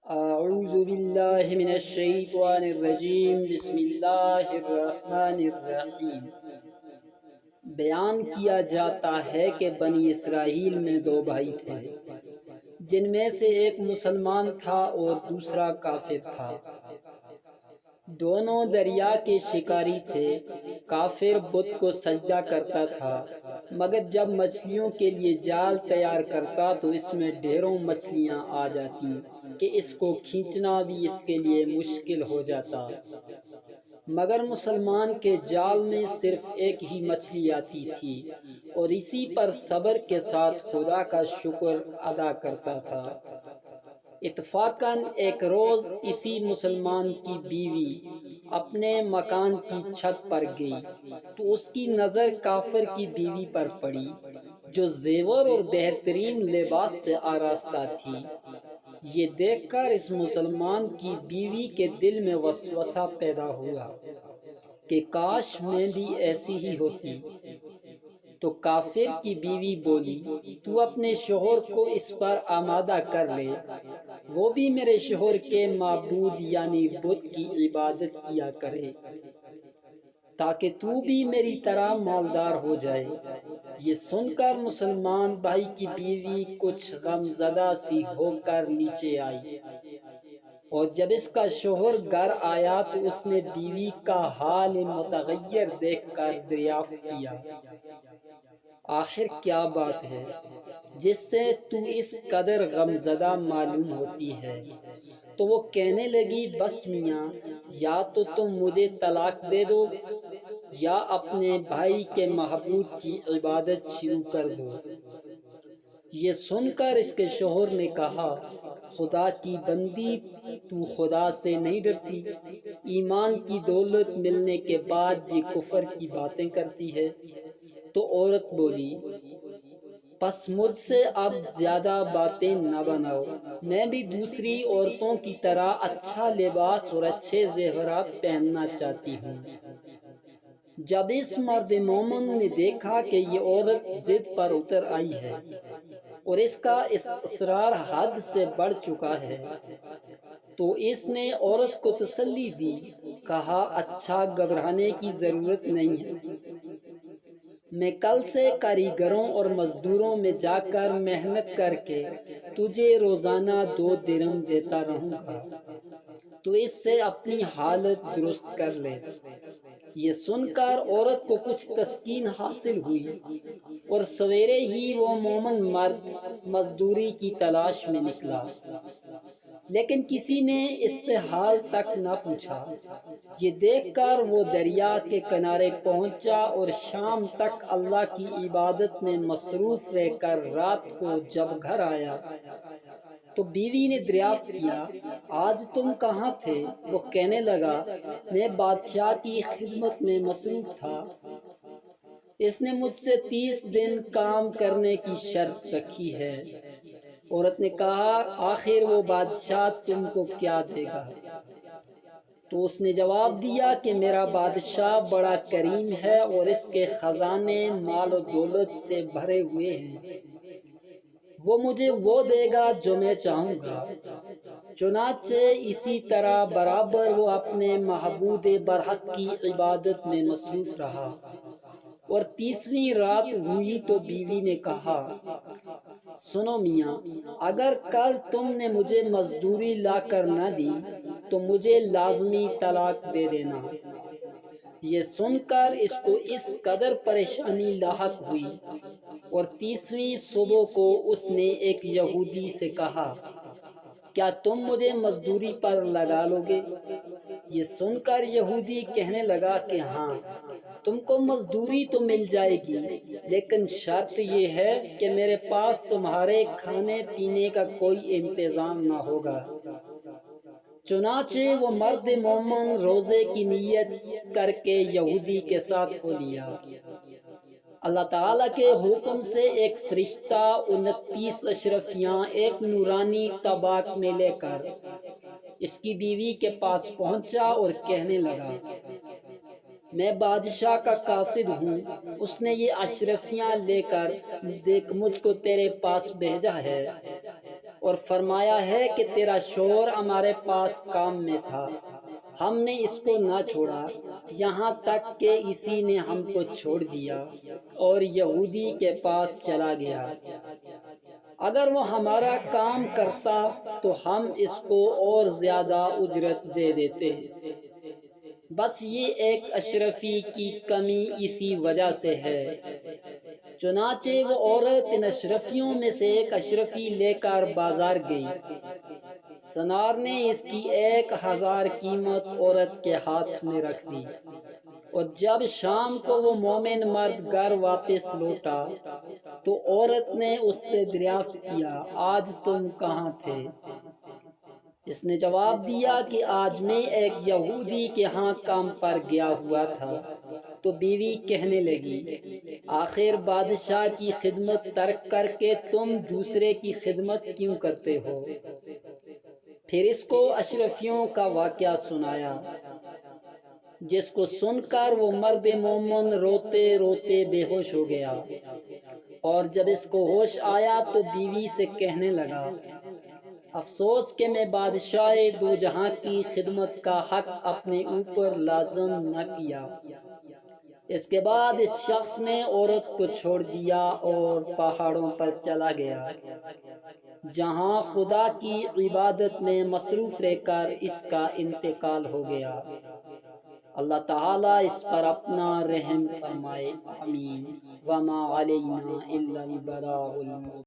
اعوذ باللہ من الشیطان الرجیم بسم اللہ الرحمن الرحیم۔ بیان کیا جاتا ہے کہ بنی اسرائیل میں دو بھائی تھے، جن میں سے ایک مسلمان تھا اور دوسرا کافر تھا۔ دونوں دریا کے شکاری تھے۔ کافر بت کو سجدہ کرتا تھا، مگر جب مچھلیوں کے لیے جال تیار کرتا تو اس میں ڈھیروں مچھلیاں آ جاتی کہ اس کو کھینچنا بھی اس کے لیے مشکل ہو جاتا۔ مگر مسلمان کے جال میں صرف ایک ہی مچھلی آتی تھی اور اسی پر صبر کے ساتھ خدا کا شکر ادا کرتا تھا۔ اتفاقاً ایک روز اسی مسلمان کی بیوی اپنے مکان کی چھت پر گئی تو اس کی نظر کافر کی بیوی پر پڑی، جو زیور اور بہترین لباس سے آراستہ تھی۔ یہ دیکھ کر اس مسلمان کی بیوی کے دل میں وسوسہ پیدا ہوا کہ کاش میں بھی ایسی ہی ہوتی۔ تو کافر کی بیوی بولی، تو اپنے شوہر کو اس پر آمادہ کر لے، وہ بھی میرے شوہر کے معبود یعنی بت کی عبادت کیا کرے، تاکہ تو بھی میری طرح مالدار ہو جائے۔ یہ سن کر مسلمان بھائی کی بیوی کچھ غم زدہ سی ہو کر نیچے آئی، اور جب اس کا شوہر گھر آیا تو اس نے بیوی کا حال متغیر دیکھ کر دریافت کیا، آخر کیا بات ہے جس سے تو اس قدر غم زدہ معلوم ہوتی ہے؟ تو وہ کہنے لگی، بس میاں، یا تو تم مجھے طلاق دے دو یا اپنے بھائی کے معبود کی عبادت شروع کر دو۔ یہ سن کر اس کے شوہر نے کہا، خدا کی بندی، تو خدا سے نہیں ڈرتی؟ ایمان کی دولت ملنے کے بعد یہ کفر کی باتیں کرتی ہے۔ تو عورت بولی، پس مجھ سے اب زیادہ باتیں نہ بناؤ، میں بھی دوسری عورتوں کی طرح اچھا لباس اور اچھے زیورات پہننا چاہتی ہوں۔ جب اس مرد مومن نے دیکھا کہ یہ عورت ضد پر اتر آئی ہے اور اس کا اصرار حد سے بڑھ چکا ہے، تو اس نے عورت کو تسلی دی، کہا، اچھا، گھبرانے کی ضرورت نہیں ہے، میں کل سے کاریگروں اور مزدوروں میں جا کر محنت کر کے تجھے روزانہ 2 درہم دیتا رہوں گا، تو اس سے اپنی حالت درست کر لے۔ یہ سن کر عورت کو کچھ تسکین حاصل ہوئی اور سویرے ہی وہ مومن مرد مزدوری کی تلاش میں نکلا، لیکن کسی نے اس سے حال تک نہ پوچھا۔ یہ دیکھ کر وہ دریا کے کنارے پہنچا اور شام تک اللہ کی عبادت میں مصروف رہ کر رات کو جب گھر آیا تو بیوی نے دریافت کیا، آج تم کہاں تھے؟ وہ کہنے لگا، میں بادشاہ کی خدمت میں مصروف تھا، اس نے مجھ سے 30 دن کام کرنے کی شرط رکھی ہے۔ عورت نے کہا، آخر وہ بادشاہ تم کو کیا دے گا؟ تو اس نے جواب دیا کہ میرا بادشاہ بڑا کریم ہے اور اس کے خزانے مال و دولت سے بھرے ہوئے ہیں، وہ مجھے وہ دے گا جو میں چاہوں گا۔ چنانچہ اسی طرح برابر وہ اپنے معبود برحق کی عبادت میں مصروف رہا، اور 30ویں رات ہوئی تو بیوی نے کہا، سنو میاں، اگر کل تم نے مجھے مزدوری لا کر نہ دی تو مجھے لازمی طلاق دے دینا۔ یہ سن کر اس کو اس قدر پریشانی لاحق ہوئی، اور 30ویں صبح کو اس نے ایک یہودی سے کہا، کیا تم مجھے مزدوری پر لگا لو گے؟ یہ سن کر یہودی کہنے لگا کہ ہاں، تم کو مزدوری تو مل جائے گی، لیکن شرط یہ ہے کہ میرے پاس تمہارے کھانے پینے کا کوئی انتظام نہ ہوگا۔ چنانچہ وہ مرد مومن روزے کی نیت کر کے یہودی کے ساتھ ہو لیا۔ اللہ تعالیٰ کے حکم سے ایک فرشتہ 29 اشرفیاں ایک نورانی طباق میں لے کر اس کی بیوی کے پاس پہنچا اور کہنے لگا، میں بادشاہ کا قاصد ہوں، اس نے یہ اشرفیاں لے کر دیکھ مجھ کو تیرے پاس بھیجا ہے۔ اور فرمایا ہے کہ تیرا شوہر ہمارے پاس کام میں تھا، ہم نے اس کو نہ چھوڑا یہاں تک کہ اسی نے ہم کو چھوڑ دیا اور یہودی کے پاس چلا گیا۔ اگر وہ ہمارا کام کرتا تو ہم اس کو اور زیادہ اجرت دے دیتے، بس یہ ایک اشرفی کی کمی اسی وجہ سے ہے۔ چنانچہ وہ عورت ان اشرفیوں میں سے ایک اشرفی لے کر بازار گئی۔ سنار نے اس کی 1000 قیمت عورت کے ہاتھ میں رکھ دی، اور جب شام کو وہ مومن مرد گھر واپس لوٹا تو عورت نے اس سے دریافت کیا، آج تم کہاں تھے؟ اس نے جواب دیا کہ آج میں ایک یہودی کے ہاں کام پر گیا ہوا تھا۔ تو بیوی کہنے لگی، آخر بادشاہ کی خدمت ترک کر کے تم دوسرے کی خدمت کیوں کرتے ہو؟ پھر اس کو اشرفیوں کا واقعہ سنایا، جس کو سن کر وہ مرد مومن روتے روتے بے ہوش ہو گیا، اور جب اس کو ہوش آیا تو بیوی سے کہنے لگا، افسوس کہ میں بادشاہ دو جہاں کی خدمت کا حق اپنے اوپر لازم نہ کیا۔ اس کے بعد اس شخص نے عورت کو چھوڑ دیا اور پہاڑوں پر چلا گیا، جہاں خدا کی عبادت میں مصروف رہ کر اس کا انتقال ہو گیا۔ اللہ تعالیٰ اس پر اپنا رحم فرمائے، آمین۔ وما علینا الا البلاغ المبین۔